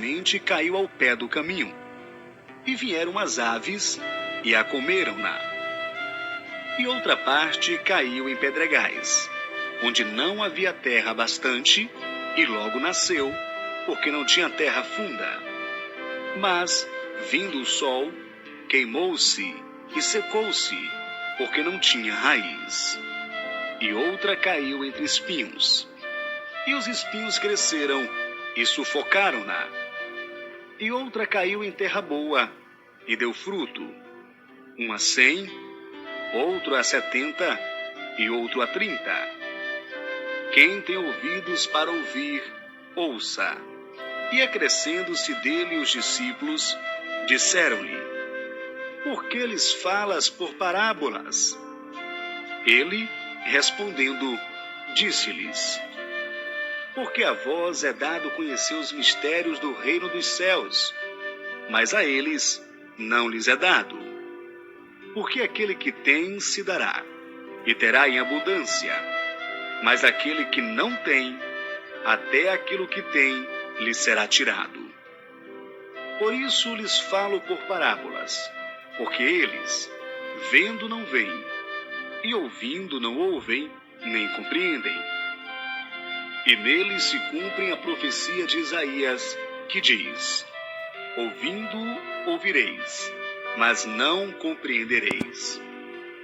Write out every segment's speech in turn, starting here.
semente caiu ao pé do caminho, e vieram as aves e a comeram-na. E outra parte caiu em pedregais, onde não havia terra bastante, e logo nasceu, porque não tinha terra funda. Mas, vindo o sol, queimou-se e secou-se, porque não tinha raiz. E outra caiu entre espinhos, e os espinhos cresceram e sufocaram-na. E outra caiu em terra boa, e deu fruto, um a 100, outro a 70, e outro a 30. Quem tem ouvidos para ouvir, ouça. E acrescendo-se dele os discípulos, disseram-lhe: por que lhes falas por parábolas? Ele, respondendo, disse-lhes: porque a vós é dado conhecer os mistérios do reino dos céus, mas a eles não lhes é dado. Porque aquele que tem se dará, e terá em abundância, mas aquele que não tem, até aquilo que tem lhe será tirado. Por isso lhes falo por parábolas, porque eles, vendo não veem, e ouvindo não ouvem, nem compreendem. E neles se cumpre a profecia de Isaías, que diz: ouvindo, ouvireis, mas não compreendereis.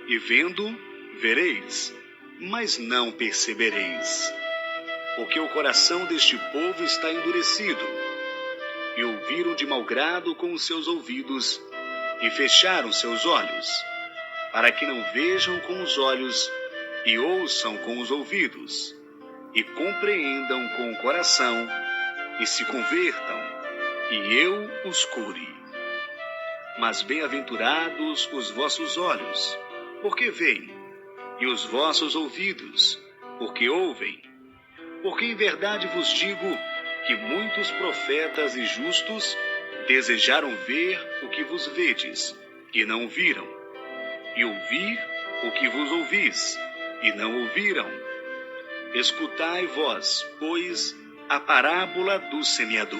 E vendo, vereis, mas não percebereis. Porque o coração deste povo está endurecido, e ouviram de mau grado com os seus ouvidos, e fecharam seus olhos, para que não vejam com os olhos, e ouçam com os ouvidos, e compreendam com o coração, e se convertam, e eu os cure. Mas bem-aventurados os vossos olhos, porque veem, e os vossos ouvidos, porque ouvem. Porque em verdade vos digo que muitos profetas e justos desejaram ver o que vos vedes, e não viram, e ouvir o que vos ouvis, e não ouviram. Escutai vós, pois, a parábola do semeador.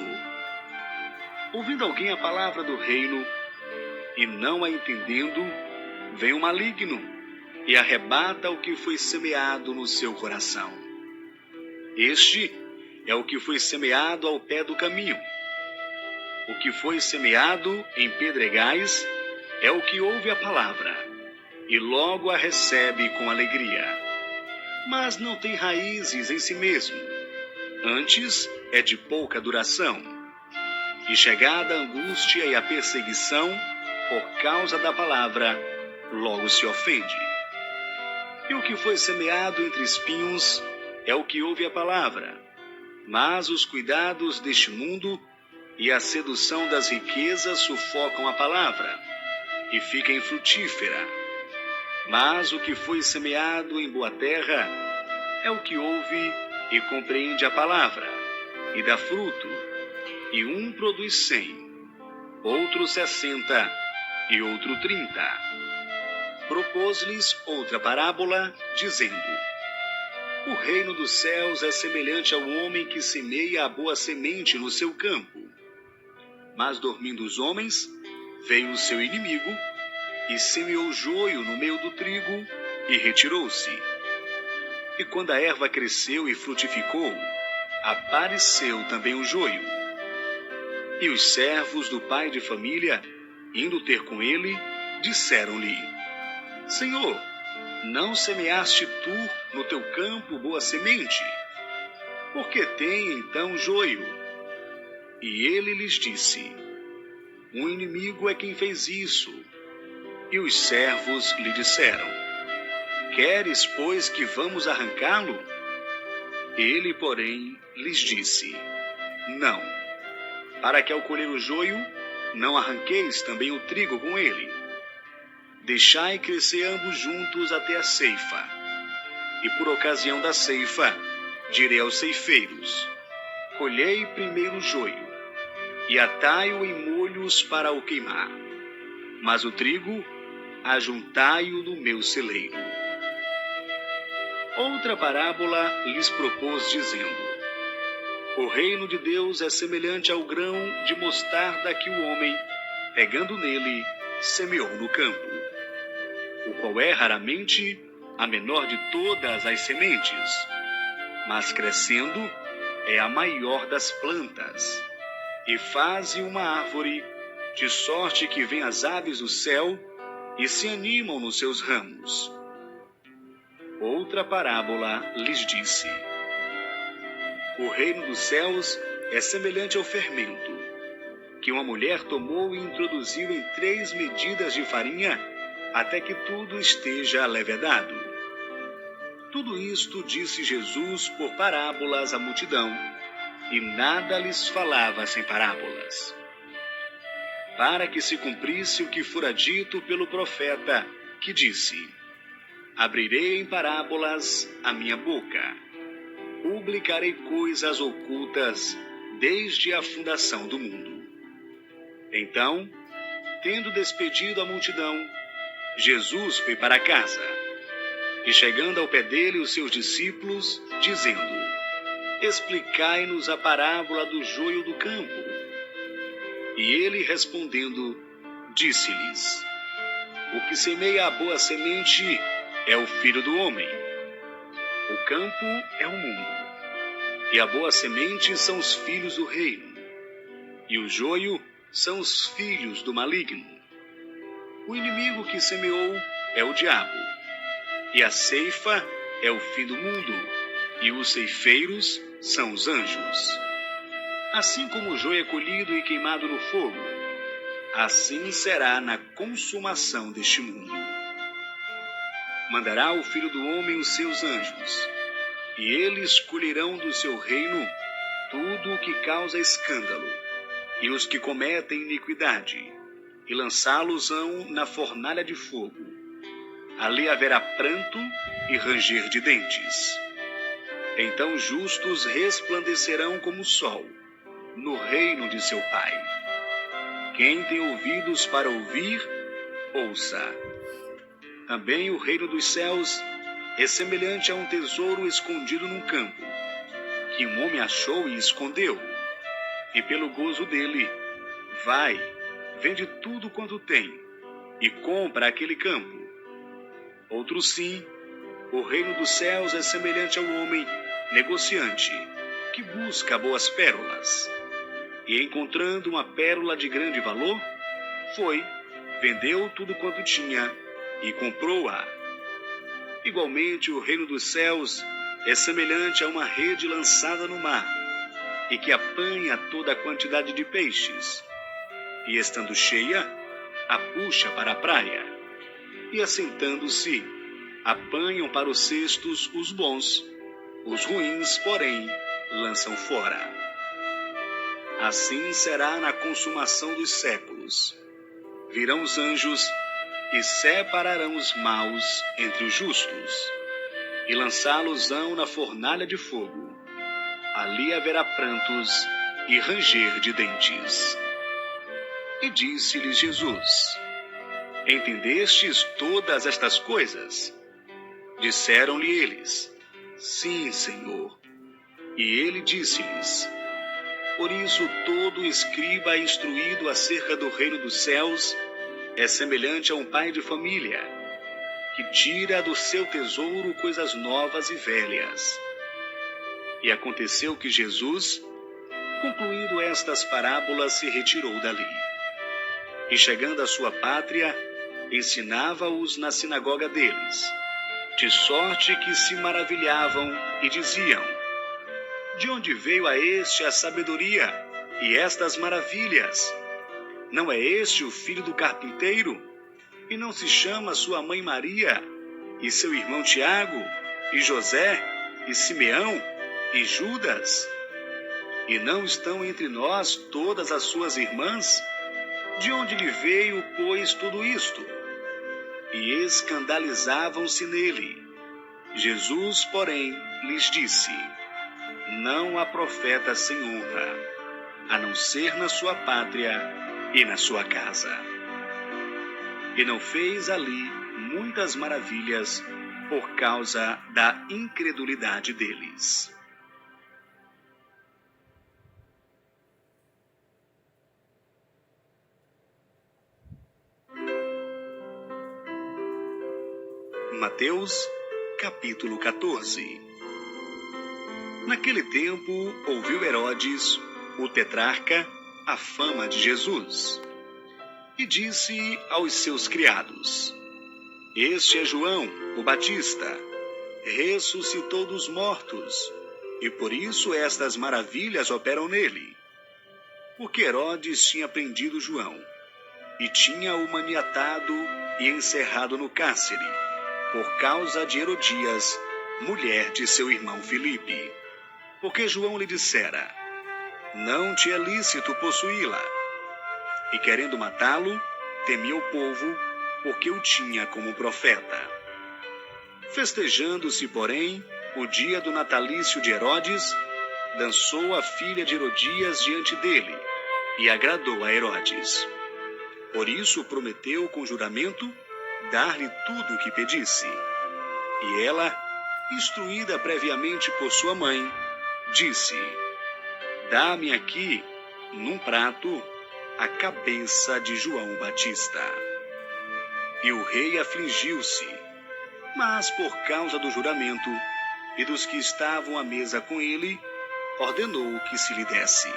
Ouvindo alguém a palavra do reino, e não a entendendo, vem o maligno, e arrebata o que foi semeado no seu coração. Este é o que foi semeado ao pé do caminho. O que foi semeado em pedregais é o que ouve a palavra, e logo a recebe com alegria. Mas não tem raízes em si mesmo, antes é de pouca duração. E chegada a angústia e a perseguição, por causa da palavra, logo se ofende. E o que foi semeado entre espinhos é o que ouve a palavra, mas os cuidados deste mundo e a sedução das riquezas sufocam a palavra, e fica infrutífera. Mas o que foi semeado em boa terra é o que ouve e compreende a palavra, e dá fruto, e um produz 100, outro 60, e outro 30. Propôs-lhes outra parábola, dizendo: o reino dos céus é semelhante ao homem que semeia a boa semente no seu campo. Mas dormindo os homens, veio o seu inimigo, e semeou joio no meio do trigo, e retirou-se. E quando a erva cresceu e frutificou, apareceu também o joio. E os servos do pai de família, indo ter com ele, disseram-lhe: Senhor, não semeaste tu no teu campo boa semente? Por que tem então joio? E ele lhes disse: um inimigo é quem fez isso. E os servos lhe disseram: queres, pois, que vamos arrancá-lo? Ele, porém, lhes disse: não, para que ao colher o joio, não arranqueis também o trigo com ele. Deixai crescer ambos juntos até a ceifa. E por ocasião da ceifa, direi aos ceifeiros: colhei primeiro o joio, e atai-o em molhos para o queimar. Mas o trigo, ajuntai-o no meu celeiro. Outra parábola lhes propôs, dizendo: O reino de Deus é semelhante ao grão de mostarda que o homem, pegando nele, semeou no campo, o qual é raramente a menor de todas as sementes, mas crescendo é a maior das plantas, e faze uma árvore, de sorte que vêm as aves do céu e se animam nos seus ramos. Outra parábola lhes disse: o reino dos céus é semelhante ao fermento, que uma mulher tomou e introduziu em 3 medidas de farinha, até que tudo esteja levedado. Tudo isto disse Jesus por parábolas à multidão, e nada lhes falava sem parábolas, para que se cumprisse o que fora dito pelo profeta, que disse: abrirei em parábolas a minha boca, publicarei coisas ocultas desde a fundação do mundo. Então, tendo despedido a multidão, Jesus foi para casa, e chegando ao pé dele os seus discípulos, dizendo: explicai-nos a parábola do joio do campo. E ele, respondendo, disse-lhes: o que semeia a boa semente é o Filho do Homem. O campo é o mundo, e a boa semente são os filhos do reino, e o joio são os filhos do maligno. O inimigo que semeou é o diabo, e a ceifa é o fim do mundo, e os ceifeiros são os anjos. Assim como o joio é colhido e queimado no fogo, assim será na consumação deste mundo. Mandará o Filho do Homem os seus anjos, e eles colherão do seu reino tudo o que causa escândalo, e os que cometem iniquidade, e lançá-los-ão na fornalha de fogo. Ali haverá pranto e ranger de dentes. Então justos resplandecerão como o sol, no reino de seu Pai. Quem tem ouvidos para ouvir, ouça. Também o reino dos céus é semelhante a um tesouro escondido num campo, que um homem achou e escondeu, e pelo gozo dele, vai, vende tudo quanto tem, e compra aquele campo. Outro sim, o reino dos céus é semelhante ao homem negociante, que busca boas pérolas, e encontrando uma pérola de grande valor, foi, vendeu tudo quanto tinha, e comprou-a. Igualmente, o reino dos céus é semelhante a uma rede lançada no mar, e que apanha toda a quantidade de peixes, e estando cheia, a puxa para a praia, e assentando-se, apanham para os cestos os bons, os ruins, porém, lançam fora. Assim será na consumação dos séculos. Virão os anjos e separarão os maus entre os justos, e lançá-los-ão na fornalha de fogo. Ali haverá prantos e ranger de dentes. E disse-lhes Jesus: entendestes todas estas coisas? Disseram-lhe eles: sim, Senhor. E ele disse-lhes: por isso todo escriba instruído acerca do reino dos céus é semelhante a um pai de família, que tira do seu tesouro coisas novas e velhas. E aconteceu que Jesus, concluindo estas parábolas, se retirou dali. E chegando à sua pátria, ensinava-os na sinagoga deles, de sorte que se maravilhavam e diziam: de onde veio a este a sabedoria e estas maravilhas? Não é este o filho do carpinteiro? E não se chama sua mãe Maria, e seu irmão Tiago, e José, e Simeão, e Judas? E não estão entre nós todas as suas irmãs? De onde lhe veio, pois, tudo isto? E escandalizavam-se nele. Jesus, porém, lhes disse: não há profeta sem honra, a não ser na sua pátria e na sua casa. E não fez ali muitas maravilhas por causa da incredulidade deles. Mateus, capítulo 14. Naquele tempo, ouviu Herodes, o tetrarca, a fama de Jesus, e disse aos seus criados: Este é João, o Batista, ressuscitou dos mortos, e por isso estas maravilhas operam nele. Porque Herodes tinha prendido João, e tinha-o maniatado e encerrado no cárcere, por causa de Herodias, mulher de seu irmão Filipe. Porque João lhe dissera: Não te é lícito possuí-la. E querendo matá-lo, temia o povo, porque o tinha como profeta. Festejando-se, porém, o dia do natalício de Herodes, dançou a filha de Herodias diante dele, e agradou a Herodes. Por isso prometeu com juramento dar-lhe tudo o que pedisse. E ela, instruída previamente por sua mãe, disse: Dá-me aqui, num prato, a cabeça de João Batista. E o rei afligiu-se, mas por causa do juramento e dos que estavam à mesa com ele, ordenou que se lhe desse.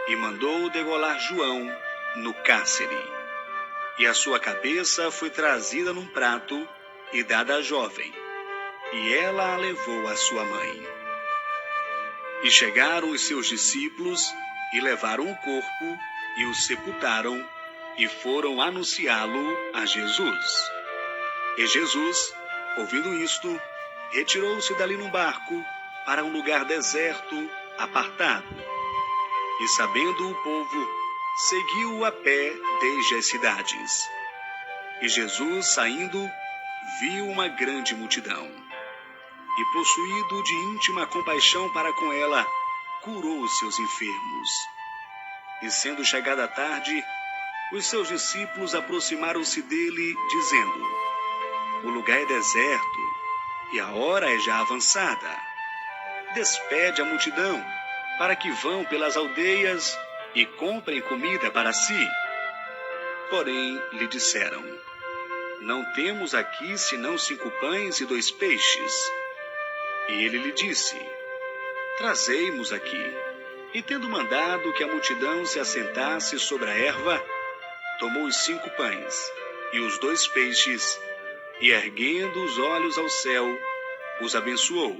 E mandou degolar João no cárcere. E a sua cabeça foi trazida num prato e dada à jovem, e ela a levou à sua mãe. E chegaram os seus discípulos, e levaram o corpo, e o sepultaram, e foram anunciá-lo a Jesus. E Jesus, ouvindo isto, retirou-se dali num barco, para um lugar deserto, apartado. E sabendo o povo, seguiu-o a pé desde as cidades. E Jesus, saindo, viu uma grande multidão. E possuído de íntima compaixão para com ela, curou os seus enfermos. E sendo chegada a tarde, os seus discípulos aproximaram-se dele, dizendo: O lugar é deserto, e a hora é já avançada. Despede a multidão, para que vão pelas aldeias e comprem comida para si. Porém, lhe disseram: Não temos aqui senão 5 pães e 2 peixes. E ele lhe disse: Trazei-mos aqui. E tendo mandado que a multidão se assentasse sobre a erva, tomou os 5 pães e os 2 peixes, e erguendo os olhos ao céu, os abençoou.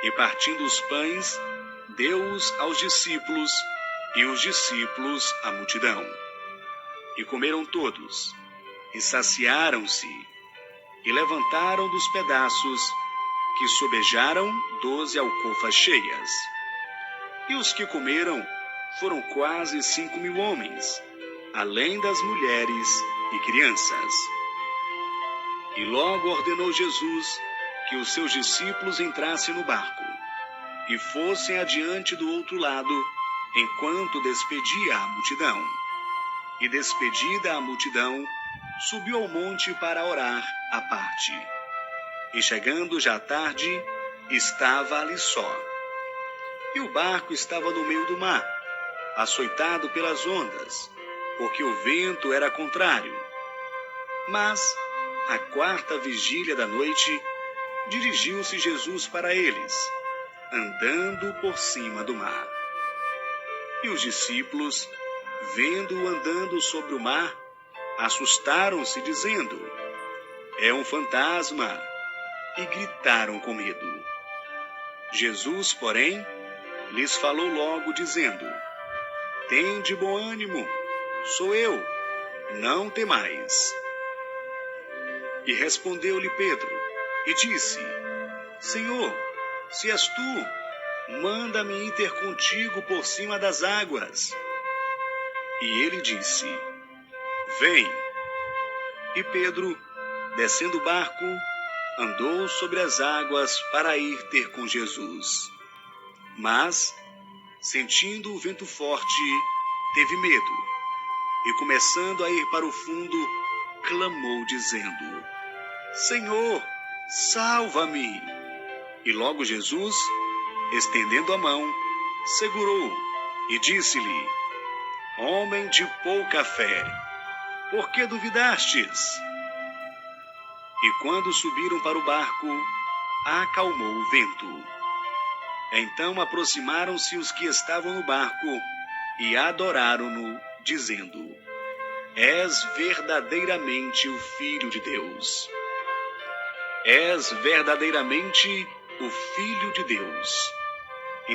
E partindo os pães, deu-os aos discípulos, e os discípulos à multidão. E comeram todos, e saciaram-se, e levantaram dos pedaços, que sobejaram 12 alcofas cheias. E os que comeram foram quase 5.000 homens, além das mulheres e crianças. E logo ordenou Jesus que os seus discípulos entrassem no barco, e fossem adiante do outro lado, enquanto despedia a multidão. E despedida a multidão, subiu ao monte para orar à parte. E chegando já à tarde, estava ali só. E o barco estava no meio do mar, açoitado pelas ondas, porque o vento era contrário. Mas, à 4ª vigília da noite, dirigiu-se Jesus para eles, andando por cima do mar. E os discípulos, vendo-o andando sobre o mar, assustaram-se, dizendo: É um fantasma! E gritaram com medo. Jesus, porém, lhes falou logo, dizendo: Tende bom ânimo, sou eu, não temais. E respondeu-lhe Pedro, e disse: Senhor, se és tu, manda-me ir ter contigo por cima das águas. E ele disse: Vem. E Pedro, descendo o barco, andou sobre as águas para ir ter com Jesus. Mas, sentindo o vento forte, teve medo, e começando a ir para o fundo, clamou, dizendo: Senhor, salva-me! E logo Jesus, estendendo a mão, segurou e disse-lhe: Homem de pouca fé, por que duvidastes? E quando subiram para o barco, acalmou o vento. Então aproximaram-se os que estavam no barco e adoraram-no, dizendo: És verdadeiramente o Filho de Deus. És verdadeiramente o Filho de Deus.